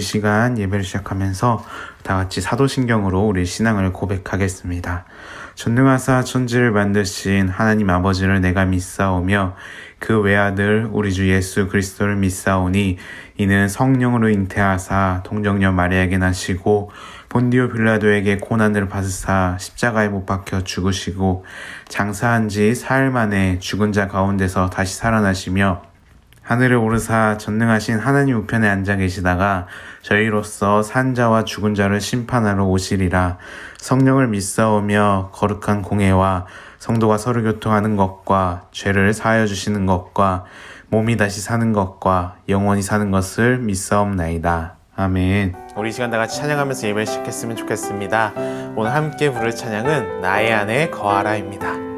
시간 예배를 시작하면서 다 같이 사도신경으로 우리 신앙을 고백하겠습니다. 전능하사 천지를 만드신 하나님 아버지를 내가 믿사오며 그 외아들 우리 주 예수 그리스도를 믿사오니 이는 성령으로 잉태하사 동정녀 마리아에게 나시고 본디오 빌라도에게 고난을 받으사 십자가에 못 박혀 죽으시고 장사한 지 사흘 만에 죽은 자 가운데서 다시 살아나시며 하늘에 오르사 전능하신 하나님 우편에 앉아 계시다가 저희로서 산 자와 죽은 자를 심판하러 오시리라. 성령을 믿사오며 거룩한 공회와 성도가 서로 교통하는 것과 죄를 사하여 주시는 것과 몸이 다시 사는 것과 영원히 사는 것을 믿사옵나이다. 아멘. 우리 이 시간 다 같이 찬양하면서 예배를 시작했으면 좋겠습니다. 오늘 함께 부를 찬양은 나의 안에 거하라입니다.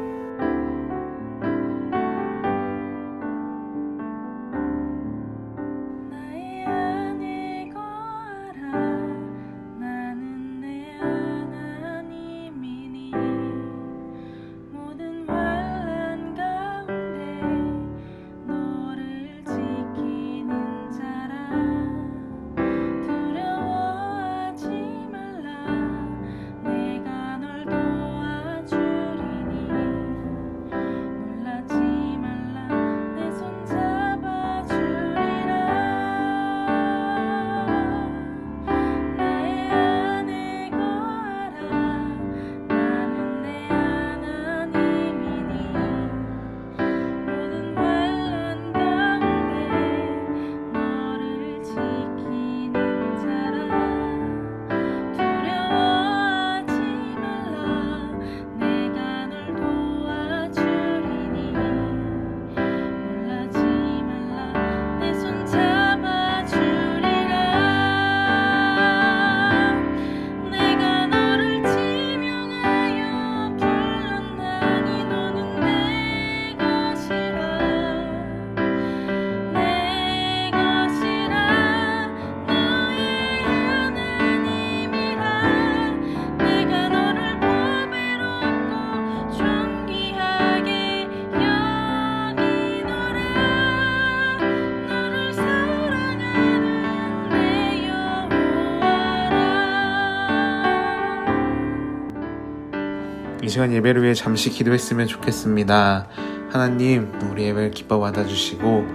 이 시간 예배를 위해 잠시 기도했으면 좋겠습니다. 하나님, 우리 예배를 기뻐 받아주시고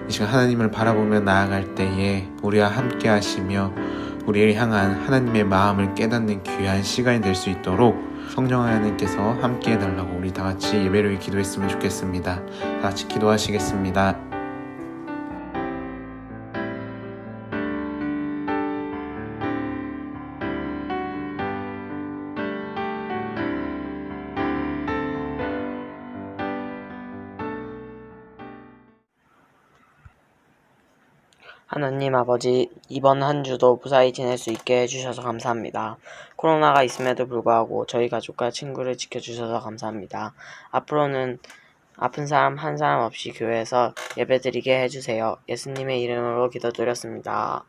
이 시간 하나님을 바라보며 나아갈 때에 우리와 함께 하시며 우리를 향한 하나님의 마음을 깨닫는 귀한 시간이 될 수 있도록 성령 하나님께서 함께 해달라고 우리 다 같이 예배를 위해 기도했으면 좋겠습니다. 다 같이 기도하시겠습니다. 하나님 아버지, 이번 한 주도 무사히 지낼 수 있게 해주셔서 감사합니다. 코로나가 있음에도 불구하고 저희 가족과 친구를 지켜주셔서 감사합니다. 앞으로는 아픈 사람 한 사람 없이 교회에서 예배드리게 해주세요. 예수님의 이름으로 기도드렸습니다.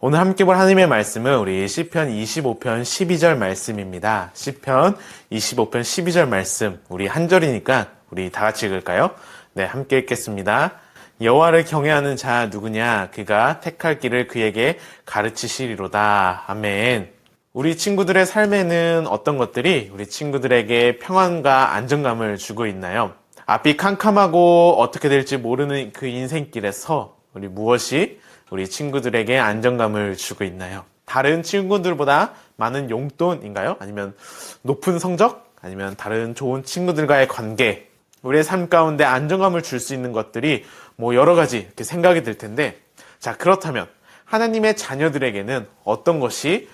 오늘 함께 볼 하나님의 말씀은 우리 시편 25편 12절 말씀입니다. 시편 25편 12절 말씀, 우리 한 절이니까 우리 다 같이 읽을까요? 네, 함께 읽겠습니다. 여호와를 경외하는 자 누구냐? 그가 택할 길을 그에게 가르치시리로다. 아멘. 우리 친구들의 삶에는 어떤 것들이 우리 친구들에게 평안과 안정감을 주고 있나요? 앞이 캄캄하고 어떻게 될지 모르는 그 인생길에서 우리 무엇이 우리 친구들에게 안정감을 주고 있나요? 다른 친구들보다 많은 용돈인가요? 아니면 높은 성적? 아니면 다른 좋은 친구들과의 관계? 우리의 삶 가운데 안정감을 줄 수 있는 것들이 여러 가지 이렇게 생각이 들 텐데, 자, 그렇다면 하나님의 자녀들에게는 어떤 것이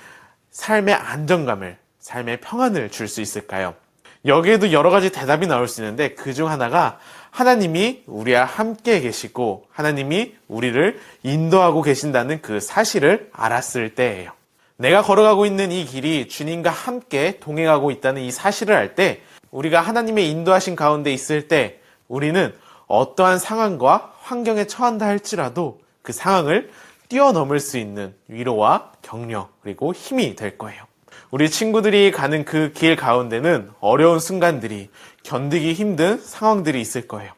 삶의 안정감을, 삶의 평안을 줄 수 있을까요? 여기에도 여러 가지 대답이 나올 수 있는데 그 중 하나가 하나님이 우리와 함께 계시고 하나님이 우리를 인도하고 계신다는 그 사실을 알았을 때예요. 내가 걸어가고 있는 이 길이 주님과 함께 동행하고 있다는 이 사실을 알 때, 우리가 하나님의 인도하신 가운데 있을 때 우리는 어떠한 상황과 환경에 처한다 할지라도 그 상황을 뛰어넘을 수 있는 위로와 격려 그리고 힘이 될 거예요. 우리 친구들이 가는 그 길 가운데는 어려운 순간들이, 견디기 힘든 상황들이 있을 거예요.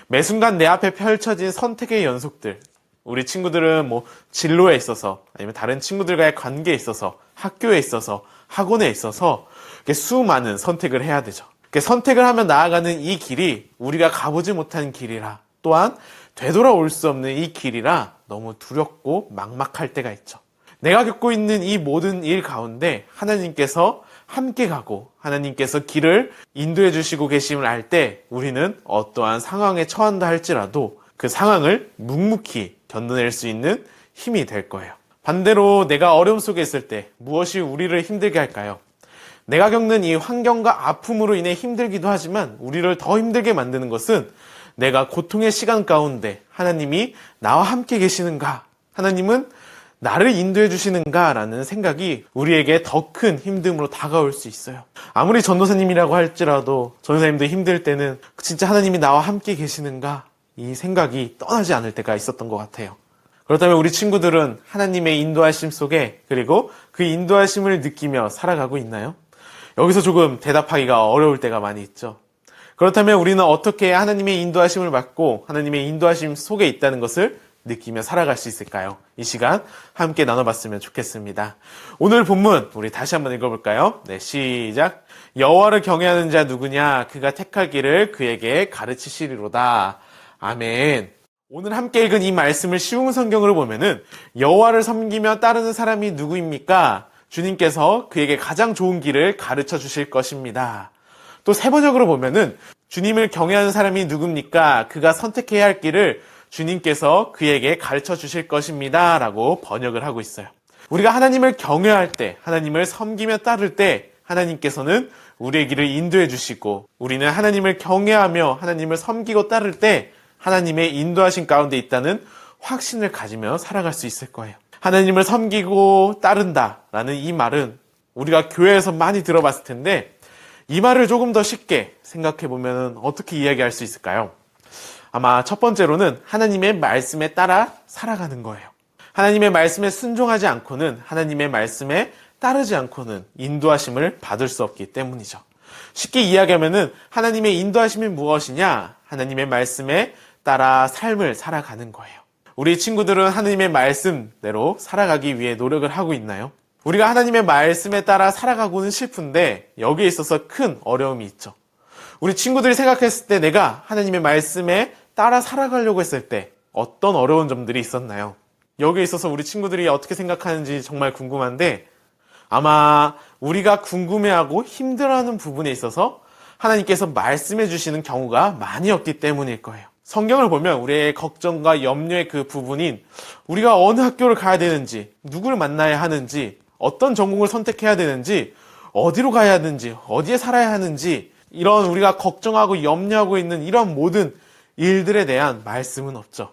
매 순간 내 앞에 펼쳐진 선택의 연속들, 우리 친구들은 뭐 진로에 있어서 아니면 다른 친구들과의 관계에 있어서 학교에 있어서 학원에 있어서 이렇게 수많은 선택을 해야 되죠. 이렇게 선택을 하며 나아가는 이 길이 우리가 가보지 못한 길이라 또한 되돌아올 수 없는 이 길이라 너무 두렵고 막막할 때가 있죠. 내가 겪고 있는 이 모든 일 가운데 하나님께서 함께 가고 하나님께서 길을 인도해 주시고 계심을 알 때 우리는 어떠한 상황에 처한다 할지라도 그 상황을 묵묵히 견뎌낼 수 있는 힘이 될 거예요. 반대로 내가 어려움 속에 있을 때 무엇이 우리를 힘들게 할까요? 내가 겪는 이 환경과 아픔으로 인해 힘들기도 하지만 우리를 더 힘들게 만드는 것은 내가 고통의 시간 가운데 하나님이 나와 함께 계시는가? 하나님은 나를 인도해 주시는가라는 생각이 우리에게 더 큰 힘듦으로 다가올 수 있어요. 아무리 전도사님이라고 할지라도 전도사님도 힘들 때는 진짜 하나님이 나와 함께 계시는가? 이 생각이 떠나지 않을 때가 있었던 것 같아요. 그렇다면 우리 친구들은 하나님의 인도하심 속에 그리고 그 인도하심을 느끼며 살아가고 있나요? 여기서 조금 대답하기가 어려울 때가 많이 있죠. 그렇다면 우리는 어떻게 하나님의 인도하심을 받고 하나님의 인도하심 속에 있다는 것을 느끼며 살아갈 수 있을까요? 이 시간 함께 나눠봤으면 좋겠습니다. 오늘 본문 우리 다시 한번 읽어볼까요? 네, 시작. 여호와를 경외하는 자 누구냐? 그가 택할 길을 그에게 가르치시리로다. 아멘. 오늘 함께 읽은 이 말씀을 쉬운 성경으로 보면은 여호와를 섬기며 따르는 사람이 누구입니까? 주님께서 그에게 가장 좋은 길을 가르쳐 주실 것입니다. 또 세 번역으로 보면은 주님을 경외하는 사람이 누굽니까? 그가 선택해야 할 길을 주님께서 그에게 가르쳐 주실 것입니다. 라고 번역을 하고 있어요. 우리가 하나님을 경외할 때, 하나님을 섬기며 따를 때 하나님께서는 우리의 길을 인도해 주시고 우리는 하나님을 경외하며 하나님을 섬기고 따를 때 하나님의 인도하신 가운데 있다는 확신을 가지며 살아갈 수 있을 거예요. 하나님을 섬기고 따른다라는 이 말은 우리가 교회에서 많이 들어봤을 텐데 이 말을 조금 더 쉽게 생각해 보면 어떻게 이야기할 수 있을까요? 아마 첫 번째로는 하나님의 말씀에 따라 살아가는 거예요. 하나님의 말씀에 순종하지 않고는 하나님의 말씀에 따르지 않고는 인도하심을 받을 수 없기 때문이죠. 쉽게 이야기하면은 하나님의 인도하심이 무엇이냐? 하나님의 말씀에 따라 삶을 살아가는 거예요. 우리 친구들은 하나님의 말씀대로 살아가기 위해 노력을 하고 있나요? 우리가 하나님의 말씀에 따라 살아가고는 싶은데 여기에 있어서 큰 어려움이 있죠. 우리 친구들이 생각했을 때 내가 하나님의 말씀에 따라 살아가려고 했을 때 어떤 어려운 점들이 있었나요? 여기에 있어서 우리 친구들이 어떻게 생각하는지 정말 궁금한데 아마 우리가 궁금해하고 힘들어하는 부분에 있어서 하나님께서 말씀해 주시는 경우가 많이 없기 때문일 거예요. 성경을 보면 우리의 걱정과 염려의 그 부분인 우리가 어느 학교를 가야 되는지, 누구를 만나야 하는지, 어떤 전공을 선택해야 되는지, 어디로 가야 하는지, 어디에 살아야 하는지 이런 우리가 걱정하고 염려하고 있는 이런 모든 일들에 대한 말씀은 없죠.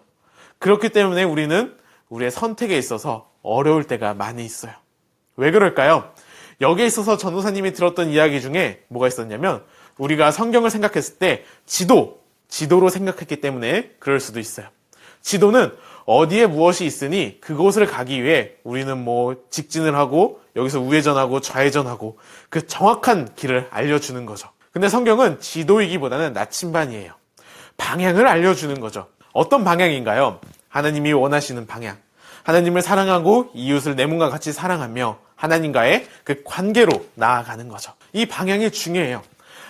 그렇기 때문에 우리는 우리의 선택에 있어서 어려울 때가 많이 있어요. 왜 그럴까요? 여기에 있어서 전도사님이 들었던 이야기 중에 뭐가 있었냐면 우리가 성경을 생각했을 때 지도로 생각했기 때문에 그럴 수도 있어요. 지도는 어디에 무엇이 있으니 그곳을 가기 위해 우리는 뭐 직진을 하고 여기서 우회전하고 좌회전하고 그 정확한 길을 알려주는 거죠. 근데 성경은 지도이기보다는 나침반이에요. 방향을 알려주는 거죠. 어떤 방향인가요? 하나님이 원하시는 방향. 하나님을 사랑하고 이웃을 내 몸과 같이 사랑하며 하나님과의 그 관계로 나아가는 거죠. 이 방향이 중요해요.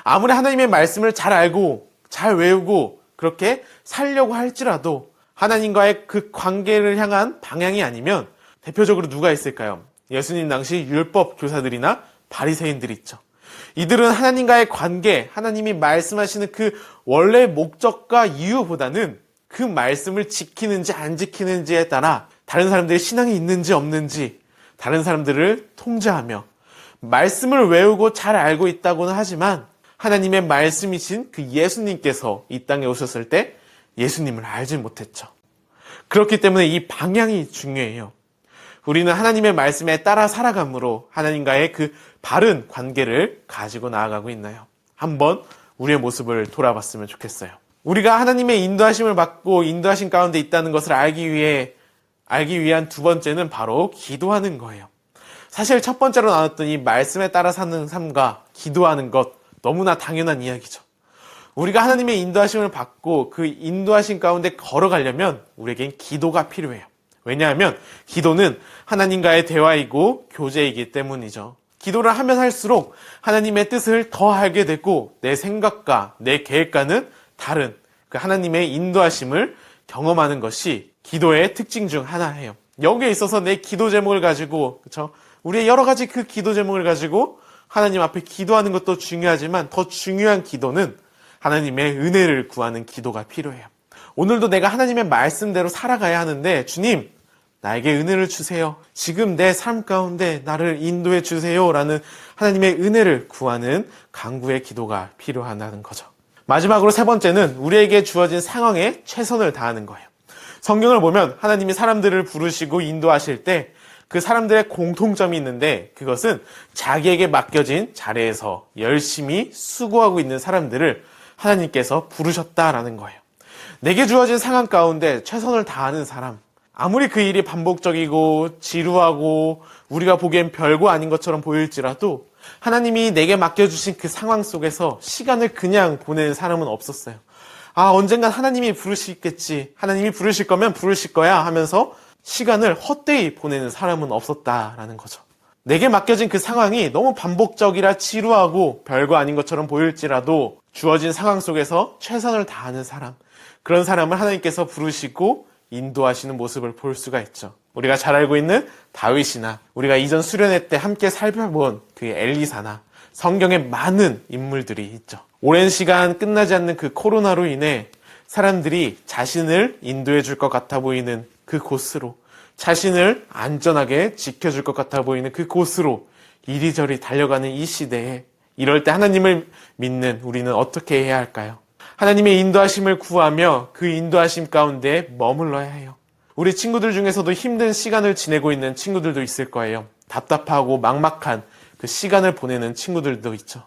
아무리 하나님의 말씀을 잘 알고 잘 외우고 그렇게 살려고 할지라도 하나님과의 그 관계를 향한 방향이 아니면 대표적으로 누가 있을까요? 예수님 당시 율법 교사들이나 바리새인들이 있죠. 이들은 하나님과의 관계, 하나님이 말씀하시는 그 원래 목적과 이유보다는 그 말씀을 지키는지 안 지키는지에 따라 다른 사람들의 신앙이 있는지 없는지 다른 사람들을 통제하며 말씀을 외우고 잘 알고 있다고는 하지만 하나님의 말씀이신 그 예수님께서 이 땅에 오셨을 때 예수님을 알지 못했죠. 그렇기 때문에 이 방향이 중요해요. 우리는 하나님의 말씀에 따라 살아감으로 하나님과의 그 바른 관계를 가지고 나아가고 있나요? 한번 우리의 모습을 돌아봤으면 좋겠어요. 우리가 하나님의 인도하심을 받고 인도하심 가운데 있다는 것을 알기 위한 두 번째는 바로 기도하는 거예요. 사실 첫 번째로 나눴던 이 말씀에 따라 사는 삶과 기도하는 것 너무나 당연한 이야기죠. 우리가 하나님의 인도하심을 받고 그 인도하심 가운데 걸어가려면 우리에겐 기도가 필요해요. 왜냐하면 기도는 하나님과의 대화이고 교제이기 때문이죠. 기도를 하면 할수록 하나님의 뜻을 더 알게 되고 내 생각과 내 계획과는 다른 그 하나님의 인도하심을 경험하는 것이 기도의 특징 중 하나예요. 여기에 있어서 내 기도 제목을 가지고, 그렇죠? 우리의 여러 가지 그 기도 제목을 가지고 하나님 앞에 기도하는 것도 중요하지만 더 중요한 기도는 하나님의 은혜를 구하는 기도가 필요해요. 오늘도 내가 하나님의 말씀대로 살아가야 하는데, 주님, 나에게 은혜를 주세요. 지금 내 삶 가운데 나를 인도해 주세요. 라는 하나님의 은혜를 구하는 간구의 기도가 필요하다는 거죠. 마지막으로 세 번째는 우리에게 주어진 상황에 최선을 다하는 거예요. 성경을 보면 하나님이 사람들을 부르시고 인도하실 때 그 사람들의 공통점이 있는데 그것은 자기에게 맡겨진 자리에서 열심히 수고하고 있는 사람들을 하나님께서 부르셨다라는 거예요. 내게 주어진 상황 가운데 최선을 다하는 사람, 아무리 그 일이 반복적이고 지루하고 우리가 보기엔 별거 아닌 것처럼 보일지라도 하나님이 내게 맡겨주신 그 상황 속에서 시간을 그냥 보내는 사람은 없었어요. 언젠간 하나님이 부르시겠지. 하나님이 부르실 거면 부르실 거야 하면서 시간을 헛되이 보내는 사람은 없었다라는 거죠. 내게 맡겨진 그 상황이 너무 반복적이라 지루하고 별거 아닌 것처럼 보일지라도 주어진 상황 속에서 최선을 다하는 사람, 그런 사람을 하나님께서 부르시고 인도하시는 모습을 볼 수가 있죠. 우리가 잘 알고 있는 다윗이나 우리가 이전 수련회 때 함께 살펴본 그 엘리사나 성경에 많은 인물들이 있죠. 오랜 시간 끝나지 않는 그 코로나로 인해 사람들이 자신을 인도해 줄 것 같아 보이는 그 곳으로, 자신을 안전하게 지켜줄 것 같아 보이는 그 곳으로 이리저리 달려가는 이 시대에 이럴 때 하나님을 믿는 우리는 어떻게 해야 할까요? 하나님의 인도하심을 구하며 그 인도하심 가운데 머물러야 해요. 우리 친구들 중에서도 힘든 시간을 지내고 있는 친구들도 있을 거예요. 답답하고 막막한 그 시간을 보내는 친구들도 있죠.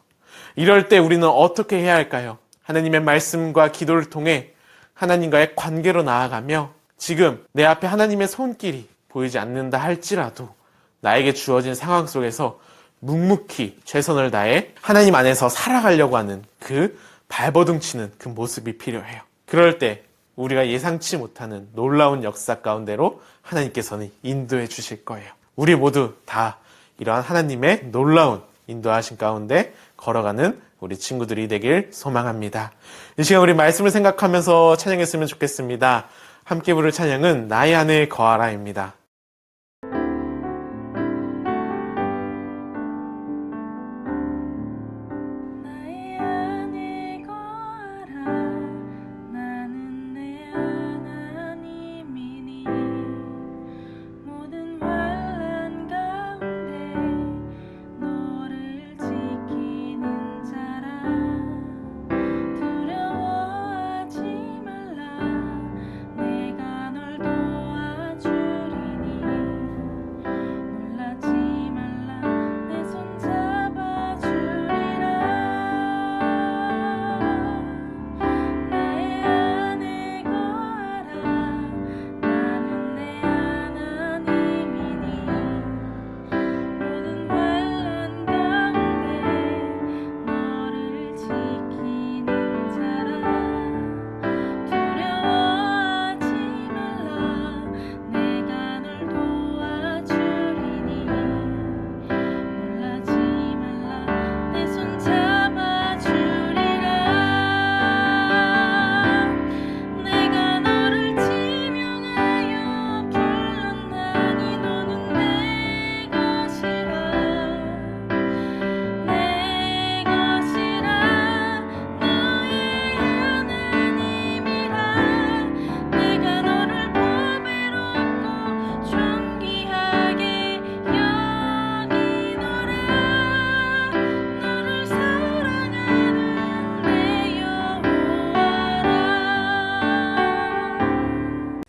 이럴 때 우리는 어떻게 해야 할까요? 하나님의 말씀과 기도를 통해 하나님과의 관계로 나아가며 지금 내 앞에 하나님의 손길이 보이지 않는다 할지라도 나에게 주어진 상황 속에서 묵묵히 최선을 다해 하나님 안에서 살아가려고 하는 그 발버둥치는 그 모습이 필요해요. 그럴 때 우리가 예상치 못하는 놀라운 역사 가운데로 하나님께서는 인도해 주실 거예요. 우리 모두 다 이러한 하나님의 놀라운 인도하신 가운데 걸어가는 우리 친구들이 되길 소망합니다. 이 시간 우리 말씀을 생각하면서 찬양했으면 좋겠습니다. 함께 부를 찬양은 나의 안에 거하라입니다.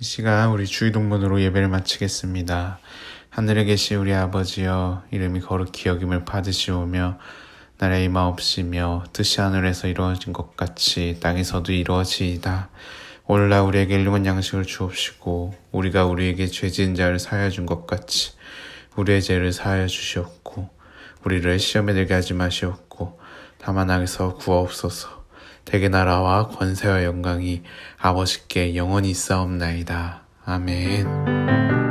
시간 우리 주의동문으로 예배를 마치겠습니다. 하늘에 계신 우리 아버지여, 이름이 거룩히 여김을 받으시오며 나라의 임하옵시며 뜻이 하늘에서 이루어진 것 같이 땅에서도 이루어지이다. 오늘날 우리에게 일용할 양식을 주옵시고 우리가 우리에게 죄 지은 자를 사하여 준 것 같이 우리의 죄를 사하여 주시옵고 우리를 시험에 들게 하지 마시옵고 다만 악에서 구하옵소서. 대개 나라와 권세와 영광이 아버지께 영원히 있사옵나이다. 아멘.